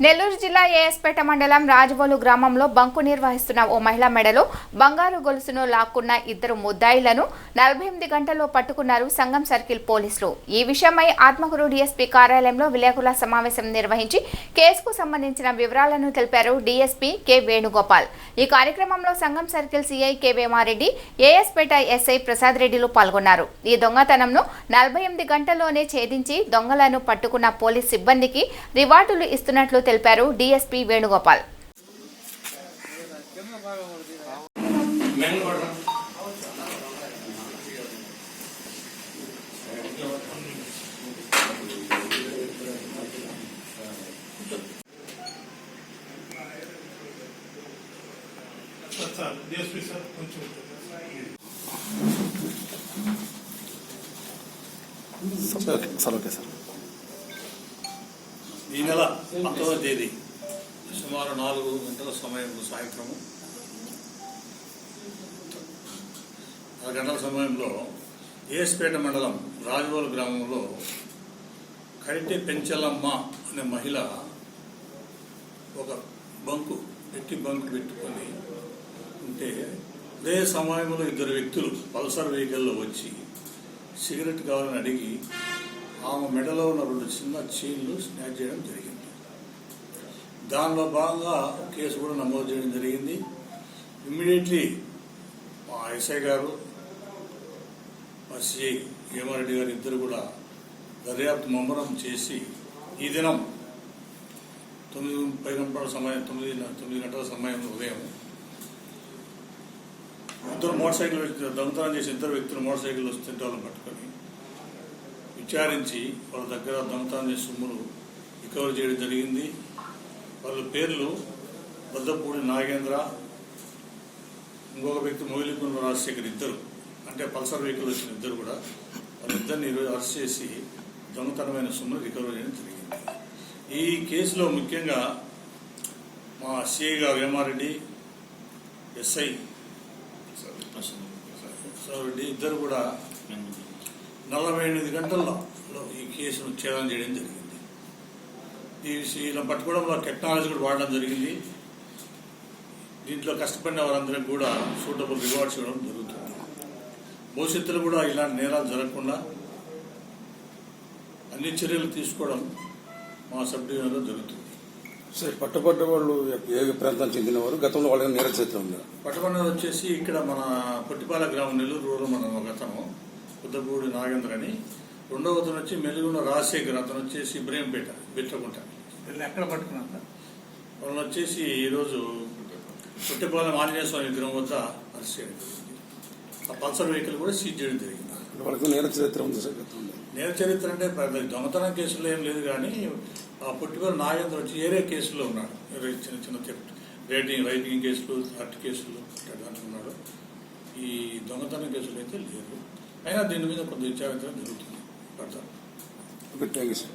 నెల్లూరు జిల్లా ఏఎస్పేట మండలం రాజవోలు గ్రామంలో బంకు నిర్వహిస్తున్న ఓ మహిళ మెడలో బంగారు గొలుసును లాక్కున్న ఇద్దరు ముద్దాయిలను 48 గంటల్లో పట్టుకున్నారు సంగం సర్కిల్ పోలీసులు. ఈ విషయమై ఆత్మకూరు డీఎస్పీ కార్యాలయంలో విలేకరుల సమావేశం నిర్వహించి కేసుకు సంబంధించిన వివరాలను తెలిపారు డీఎస్పీ కె వేణుగోపాల్. ఈ కార్యక్రమంలో Sangam circle CI K Vemareddy, ఏఎస్పేట ఎస్ఐ ప్రసాద్ రెడ్డిలు పాల్గొన్నారు. ఈ దొంగతనంను 48 గంటల్లోనే ఛేదించి దొంగలను పట్టుకున్న పోలీస్ సిబ్బందికి రివార్డులు ఇస్తున్నట్లు తెలిపారు డీఎస్పీ వేణుగోపాల్. ఈ నెల 19వ తేదీ సుమారు 4 గంటల సమయంలో సాయంత్రము 6 గంటల సమయంలో ఏఎస్పేట మండలం రాజవోలు గ్రామంలో కరిటె పెంచలమ్మ అనే మహిళ ఒక బంకు పెట్టుకొని ఉంటే అదే సమయంలో 2 వ్యక్తులు పల్సర్ వెహికల్లో వచ్చి సిగరెట్ కావాలని అడిగి ఆమె మెడలో ఉన్న 2 చిన్న చైన్లు స్నాచ్ చేయడం జరిగింది. దానిలో భాగంగా కేసు కూడా నమోదు చేయడం జరిగింది. ఇమ్మీడియట్లీ మా ఎస్ఐ గారు, మా సిఐ వేమారెడ్డి గారు ఇద్దరు కూడా దర్యాప్తు ముమ్మరం చేసి ఈ దినం 9 గంటల సమయం ఉదయం ఇద్దరు మోటార్ సైకిల్ దొంగతనం చేసి 2 వ్యక్తులు మోటార్ సైకిల్ వస్తుంటే వాళ్ళని పట్టుకొని విచారించి వాళ్ళ దగ్గర దొంగతనం చేసి సొమ్ములు రికవర్ చేయడం జరిగింది. వాళ్ళ పేర్లు బద్దపూడి నాగేంద్ర, ఇంకొక వ్యక్తి మొయిలికుండ రాజశేఖర్, ఇద్దరు అంటే పల్సర్ వెహికల్ వచ్చిన ఇద్దరు కూడా వాళ్ళిద్దరిని ఈరోజు అరెస్ట్ చేసి దొంగతనమైన సొమ్ములు రికవర్ చేయడం జరిగింది. ఈ కేసులో ముఖ్యంగా మా సిఐ గారు వేమారెడ్డి, ఎస్ఐ రెడ్డి ఇద్దరు కూడా 48 గంటల్లో ఈ కేసును ఛేదన చేయడం జరిగింది. ఇలా పట్టుకోవడంలో టెక్నాలజీ కూడా వాడడం జరిగింది. దీంట్లో కష్టపడిన వారందరికీ కూడా సూటబుల్ రివార్డ్స్ ఇవ్వడం జరుగుతుంది. భవిష్యత్తులో కూడా ఇలాంటి నేరాలు జరగకుండా అన్ని చర్యలు తీసుకోవడం మా సబ్ డివిజన్లో జరుగుతుంది. సార్, పట్టుబడ్డ వాళ్ళు ఏ ప్రాంతానికి చెందినవారు? గతంలో వాళ్ళకి నేర చరిత్ర ఉంది? పట్టుబడిన వచ్చేసి ఇక్కడ మన పొట్టిపాల గ్రామం, నెల్లూరు రూరల్ మండలం ఒక అతను బుద్దపూడి నాగేంద్ర అని, 2వ అతను వచ్చి మెలుగున్న రాజశేఖర్, అతను వచ్చేసి ఇబ్రహీంపేట బిట్రకుంట. ఎక్కడ పట్టుకున్నా వాళ్ళని వచ్చేసి ఈరోజు పొట్టిపాలెం ఆంజనేయ స్వామి విగ్రహం వద్ద అరెస్ట్ చేయడం జరిగింది. ఆ పల్సర్ వెహికల్ కూడా సీజ్ చేయడం జరిగింది. వాళ్ళకి నేర చరిత్ర ఉంది సార్? నేర చరిత్ర అంటే దొంగతనం కేసులో ఏం లేదు, కానీ ఆ పొట్టిపాలెం నాగేంద్ర వచ్చి ఏరే కేసులో ఉన్నాడు. చిన్న చిన్న రైటింగ్ కేసులు, హర్ట్ కేసులు దాంట్లో ఉన్నాడు. ఈ దొంగతనం కేసులు అయితే లేదు. అయినా దీని మీద కొంత విచారించడం జరుగుతుంది. Thank you sir.